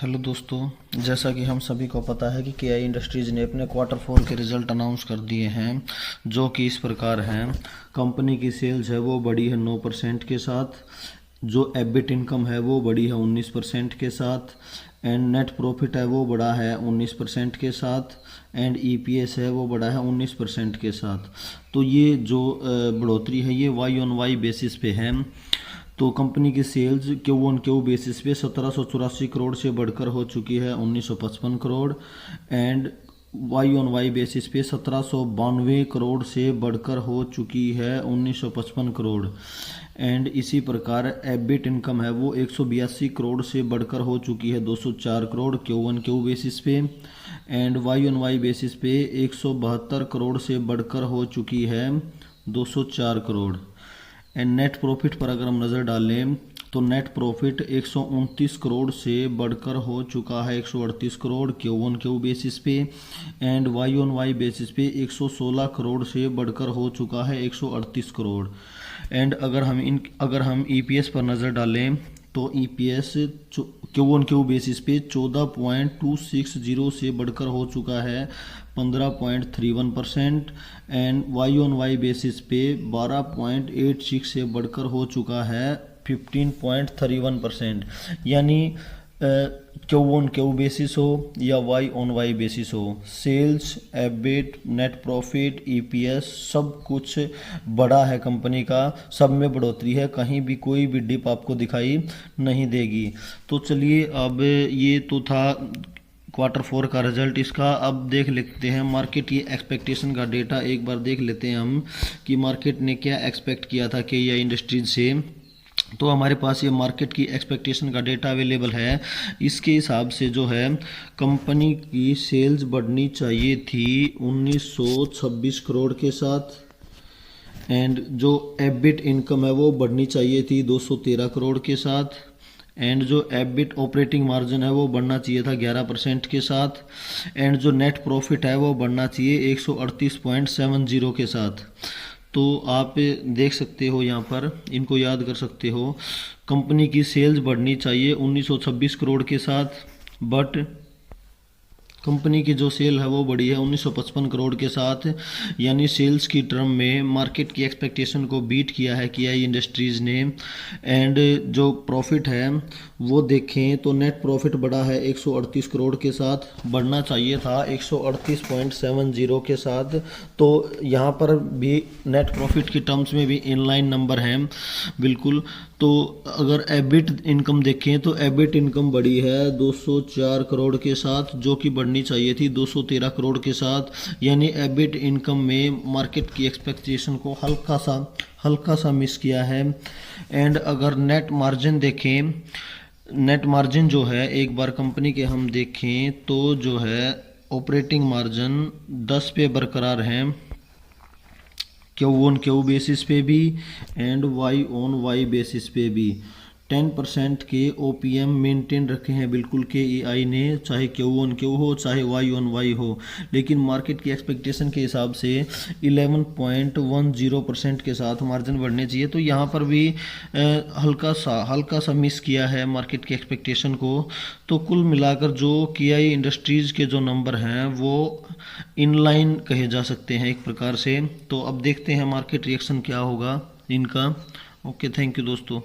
Hello दोस्तों, जैसा कि हम सभी को पता है कि केआई इंडस्ट्रीज ने अपने क्वार्टर फोर के रिजल्ट अनाउंस कर दिए हैं, जो कि इस प्रकार हैं। कंपनी की सेल्स है वो बढ़ी है 9% के साथ, जो एबिट इनकम है वो बढ़ी है 19% के साथ, एंड नेट प्रॉफिट है वो बढ़ा है 19% के साथ, एंड ईपीएस है वो बढ़ा है 19% के साथ। तो ये जो बढ़ोतरी है ये वाई ऑन वाई बेसिस पे है। तो कंपनी की sales Q on Q basis पे 1784 करोड़ से बढ़कर हो चुकी है 1955 crore, and Y on Y basis पे 1792 करोड़ से बढ़कर हो चुकी है 1955 करोड़। एंड इसी प्रकार एबिट इनकम है वो 182 करोड़ से बढ़कर हो चुकी है 204 crore Q on Q basis पे, and Y on Y basis पे 172 करोड़ से बढ़कर हो चुकी है 204 करोड़। एंड नेट प्रॉफिट पर अगर हम नज़र डालें तो नेट प्रॉफिट 129 करोड़ से बढ़कर हो चुका है 138 crore Q on Q basis पे, and Y on Y basis पे 116 करोड़ से बढ़कर हो चुका है 138 करोड़। एंड अगर हम ईपीएस पर नज़र डालें तो EPS Q on Q basis पे 14.260 से बढ़कर हो चुका है 15.31%, and Y on Y basis पे 12.86 से बढ़कर हो चुका है 15.31%। यानी क्यू ऑन क्यू बेसिस हो या वाई ऑन वाई बेसिस हो, sales, EBIT, net profit, EPS सब कुछ बड़ा है कंपनी का, सब में बढ़ोतरी है, कहीं भी कोई भी डिप आपको दिखाई नहीं देगी। तो चलिए, अब ये तो था क्वार्टर फोर का रिजल्ट। इसका अब देख लेते हैं मार्केट की एक्सपेक्टेशन का डेटा। एक बार देख लेते हैं हम कि मार्केट ने क्या एक्सपेक्ट किया था केआई इंडस्ट्रीज से। तो हमारे पास ये मार्केट की एक्सपेक्टेशन का डेटा अवेलेबल है। इसके हिसाब से जो है कंपनी की सेल्स बढ़नी चाहिए थी 1926 करोड़ के साथ, एंड जो एबिट इनकम है वो बढ़नी चाहिए थी 213 करोड़ के साथ, एंड जो एबिट ऑपरेटिंग मार्जिन है वो बढ़ना चाहिए था 11% के साथ, एंड जो नेट प्रॉफिट है वो बढ़ना चाहिए 138.70 के साथ। तो आप देख सकते हो यहाँ पर, इनको याद कर सकते हो। कंपनी की सेल्स बढ़नी चाहिए 1926 करोड़ के साथ, बट कंपनी की जो सेल है वो बढ़ी है 1955 करोड़ के साथ। यानी सेल्स की टर्म में मार्केट की एक्सपेक्टेशन को बीट किया है केआई इंडस्ट्रीज़ ने। एंड जो प्रॉफिट है वो देखें तो नेट प्रॉफिट बढ़ा है 138 करोड़ के साथ, बढ़ना चाहिए था 138.70 के साथ। तो यहाँ पर भी नेट प्रॉफिट की टर्म्स में भी इनलाइन नंबर हैं बिल्कुल। तो अगर एबिट इनकम देखें तो एबिट इनकम बढ़ी है 204 करोड़ के साथ, जो कि बढ़नी चाहिए थी 213 करोड़ के साथ। यानी एबिट इनकम में मार्केट की एक्सपेक्टेशन को हल्का सा मिस किया है। एंड अगर नेट मार्जिन देखें, नेट मार्जिन जो है एक बार कंपनी के हम देखें तो जो है ऑपरेटिंग मार्जिन 10 पे बरकरार है क्यू ऑन क्यू बेसिस पे भी, and Y on Y basis पे भी 10% के ओपीएम मेंटेन रखे हैं बिल्कुल केईआई ने, चाहे क्यू ऑन क्यू हो चाहे वाई ऑन वाई हो। लेकिन मार्केट की एक्सपेक्टेशन के हिसाब से 11.10% के साथ मार्जिन बढ़ने चाहिए। तो यहाँ पर भी हल्का सा मिस किया है मार्केट की एक्सपेक्टेशन को। तो कुल मिलाकर जो केआई इंडस्ट्रीज़ के जो नंबर हैं वो इनलाइन कहे जा सकते हैं एक प्रकार से। तो अब देखते हैं मार्केट रिएक्शन क्या होगा इनका। ओके, थैंक यू दोस्तों।